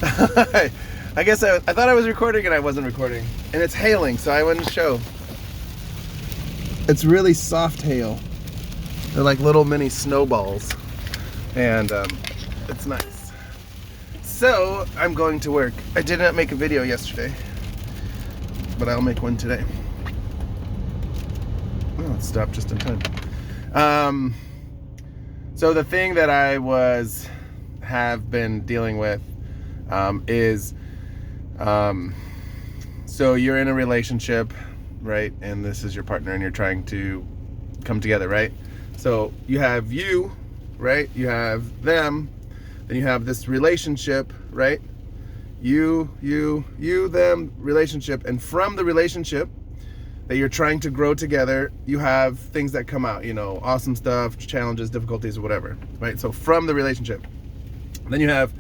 I guess I thought I was recording and I wasn't recording. And it's hailing, so I wouldn't show. It's really soft hail. They're like little mini snowballs. And it's nice. So, I'm going to work. I did not make a video yesterday, but I'll make one today. Oh, it stopped just in time. So the thing that I have been dealing with is so you're in a relationship, right? And this is your partner and you're trying to come together, right? So you have you, right? You have them, then you have this relationship, right? You, them, relationship. And from the relationship that you're trying to grow together, you have things that come out, awesome stuff, challenges, difficulties, whatever, right? So from the relationship. Then you have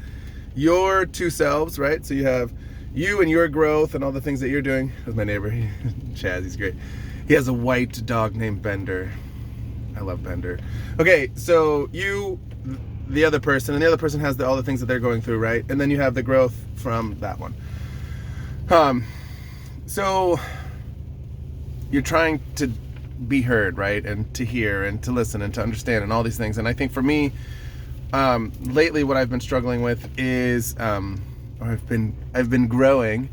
your two selves, right? So you have you and your growth and all the things that you're doing. With my neighbor, Chaz, he's great. He has a white dog named Bender. I love Bender. Okay, so you, the other person, and the other person has all the things that they're going through, right? And then you have the growth from that one. So you're trying to be heard, right? And to hear and to listen and to understand and all these things. And I think for me, lately what I've been struggling with is, or I've been growing,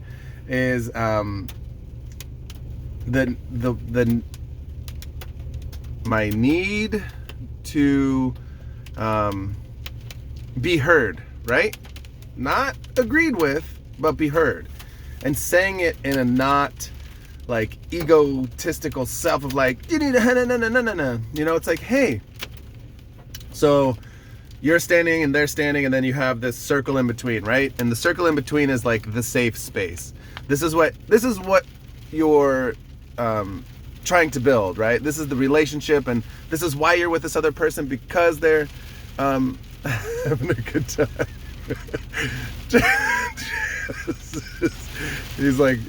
is my need to be heard, right? Not agreed with, but be heard. And saying it in a not like egotistical self of like, you need a no. It's like, hey, so you're standing and they're standing and then you have this circle in between, right? And the circle in between is like the safe space. This is what you're trying to build, right? This is the relationship, and this is why you're with this other person, because they're having a good time. He's like,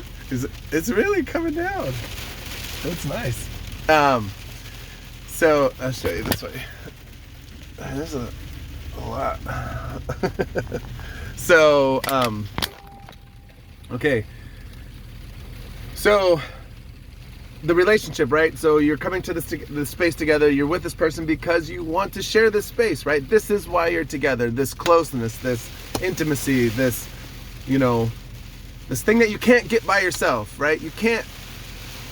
it's really coming down. That's nice. So I'll show you this way. There's a lot. So okay. So the relationship, right? So you're coming to this space together. You're with this person because you want to share this space, right? This is why you're together. This closeness, this intimacy, this, this thing that you can't get by yourself, right? You can't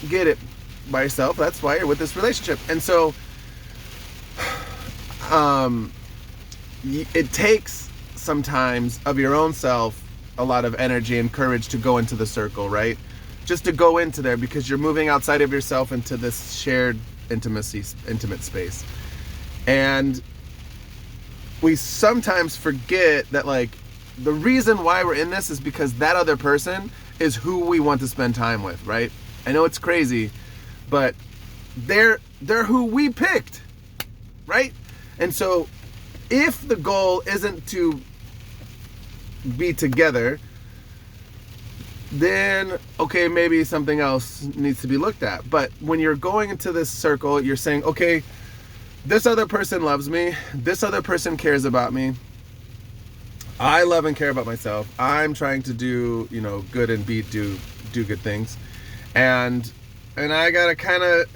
get it by yourself. That's why you're with this relationship. And so it takes sometimes of your own self a lot of energy and courage to go into the circle, right? Just to go into there, because you're moving outside of yourself into this shared intimate space. And we sometimes forget that, like, the reason why we're in this is because that other person is who we want to spend time with, right? I know it's crazy, but they're who we picked, right? And so if the goal isn't to be together, then okay, maybe something else needs to be looked at. But when you're going into this circle, you're saying, okay, this other person loves me, this other person cares about me, I love and care about myself, I'm trying to do good and do good things, and I gotta kind of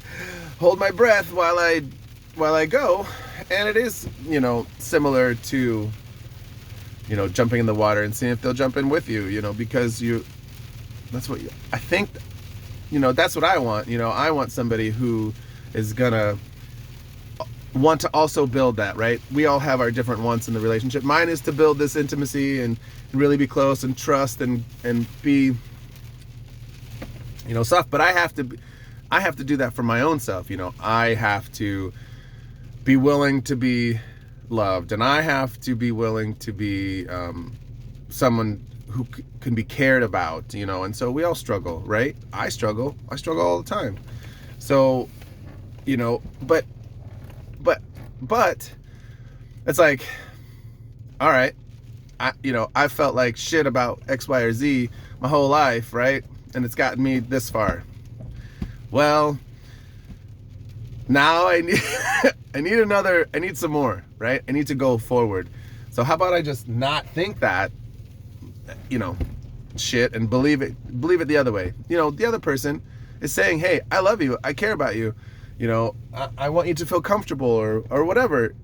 hold my breath while I go. And it is similar to jumping in the water and seeing if they'll jump in with you, because that's what I think, that's what I want. I want somebody who is gonna want to also build that, right? We all have our different wants in the relationship. Mine is to build this intimacy and really be close and trust and be, soft. But I have to do that for my own self. I have to be willing to be loved, and I have to be willing to be someone who can be cared about, and so we all struggle, right? I struggle all the time. So, but it's like, all right, I felt like shit about X, Y, or Z my whole life, right? And it's gotten me this far. Well, now I need some more, right? I need to go forward. So how about I just not think that shit and believe it the other way. The other person is saying, hey, I love you, I care about you, I want you to feel comfortable or whatever.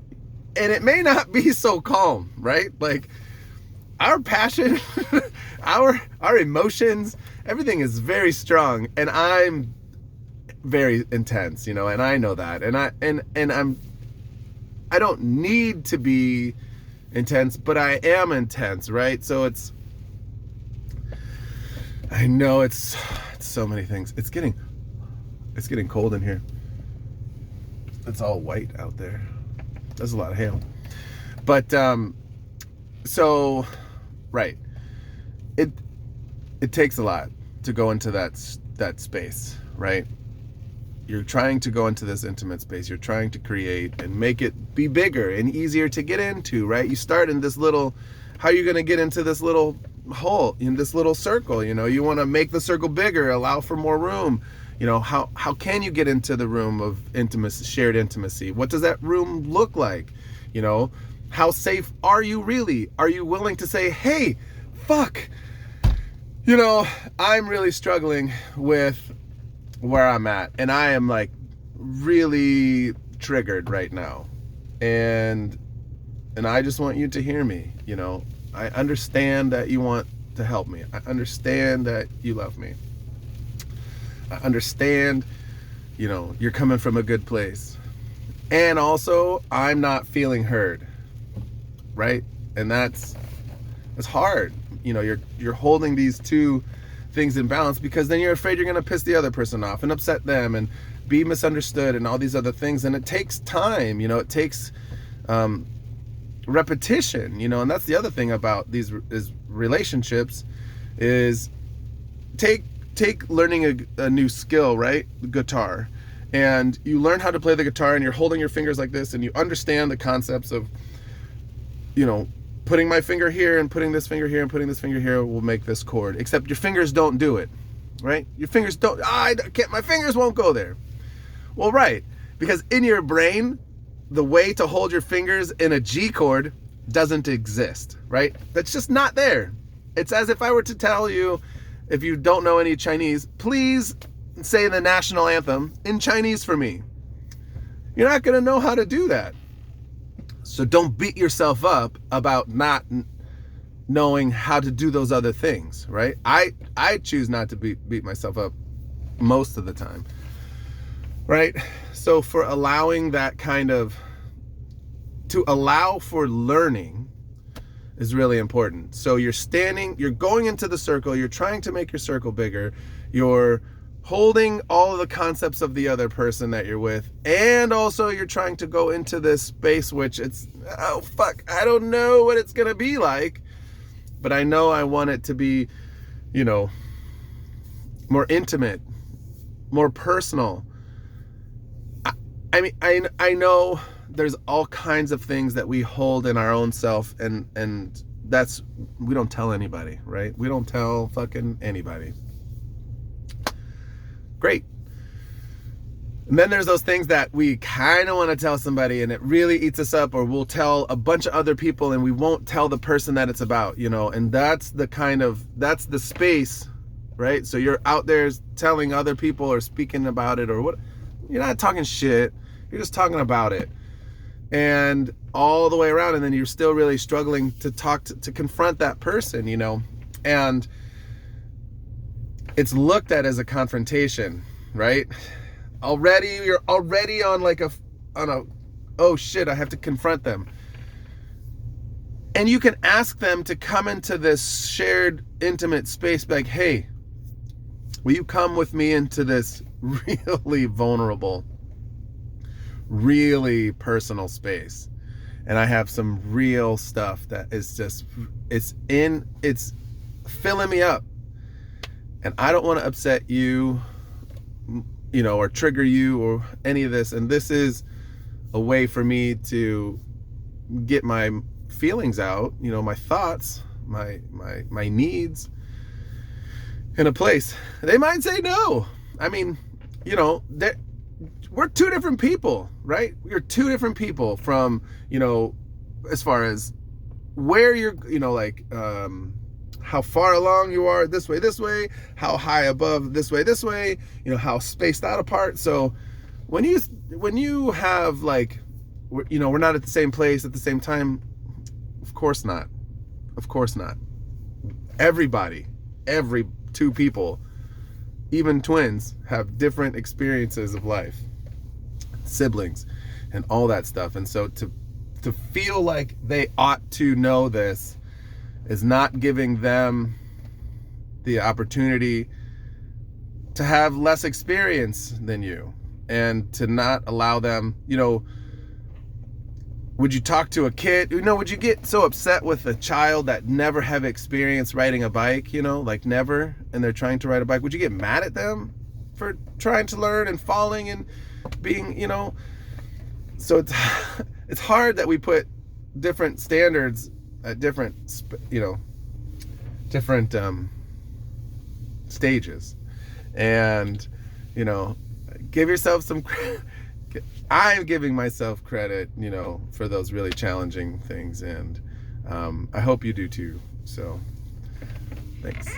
And it may not be so calm, right? Like our passion, our emotions, everything is very strong, and I'm very intense, and I know that, and I don't need to be intense, but I am intense, right? So I know it's so many things. It's getting cold in here. It's all white out there. There's a lot of hail. But so right. It takes a lot to go into that space, right? You're trying to go into this intimate space. You're trying to create and make it be bigger and easier to get into, right? You start in this little, how are you going to get into this little hole, in this little circle? You want to make the circle bigger, allow for more room. How can you get into the room of intimacy, shared intimacy? What does that room look like? How safe are you really? Are you willing to say, hey, fuck, I'm really struggling with where I'm at, and I am like really triggered right now, and I just want you to hear me. I understand that you want to help me. I understand that you love me. I understand, you're coming from a good place, and also I'm not feeling heard, right? And that's hard. You're holding these two things in balance, because then you're afraid you're going to piss the other person off and upset them and be misunderstood and all these other things. And it takes time, it takes repetition, and that's the other thing about these relationships is take learning a new skill, right? Guitar. And you learn how to play the guitar, and you're holding your fingers like this, and you understand the concepts of, putting my finger here and putting this finger here and putting this finger here will make this chord, except your fingers don't do it, right? Your fingers don't, I can't, my fingers won't go there. Well, right, because in your brain, the way to hold your fingers in a G chord doesn't exist, right? That's just not there. It's as if I were to tell you, if you don't know any Chinese, please say the national anthem in Chinese for me. You're not going to know how to do that. So don't beat yourself up about not knowing how to do those other things, right? I choose not to beat myself up most of the time, right? So for allowing that to allow for learning is really important. So you're going into the circle, you're trying to make your circle bigger, you're holding all of the concepts of the other person that you're with, and also you're trying to go into this space which I don't know what it's gonna be like, but I know I want it to be, more intimate, more personal. I know there's all kinds of things that we hold in our own self, and that's, we don't tell anybody, right? We don't tell fucking anybody. Great. And then there's those things that we kind of want to tell somebody and it really eats us up, or we'll tell a bunch of other people and we won't tell the person that it's about, and that's the space, right? So you're out there telling other people or speaking about it, or what, you're not talking shit, you're just talking about it, and all the way around, and then you're still really struggling to to confront that person, and it's looked at as a confrontation, right? You're already on oh shit, I have to confront them. And you can ask them to come into this shared intimate space, like, hey, will you come with me into this really vulnerable, really personal space? And I have some real stuff that is just, it's filling me up. And I don't want to upset you, or trigger you or any of this. And this is a way for me to get my feelings out, my thoughts, my needs in a place. They might say no. I mean, we're two different people, right? We're two different people from, as far as where you're, how far along you are this way, how high above this way, you know, how spaced out apart. So when you have like, you know, we're not at the same place at the same time, of course not. Every two people, even twins, have different experiences of life, siblings and all that stuff. And so to feel like they ought to know this is not giving them the opportunity to have less experience than you, and to not allow them, you know, would you talk to a kid, you know, would you get so upset with a child that never have experience riding a bike, you know, like never, and they're trying to ride a bike? Would you get mad at them for trying to learn and falling and being, you know? So it's hard that we put different standards at different, you know, different stages. And, you know, give yourself some credit. I'm giving myself credit, you know, for those really challenging things. And I hope you do too. So thanks.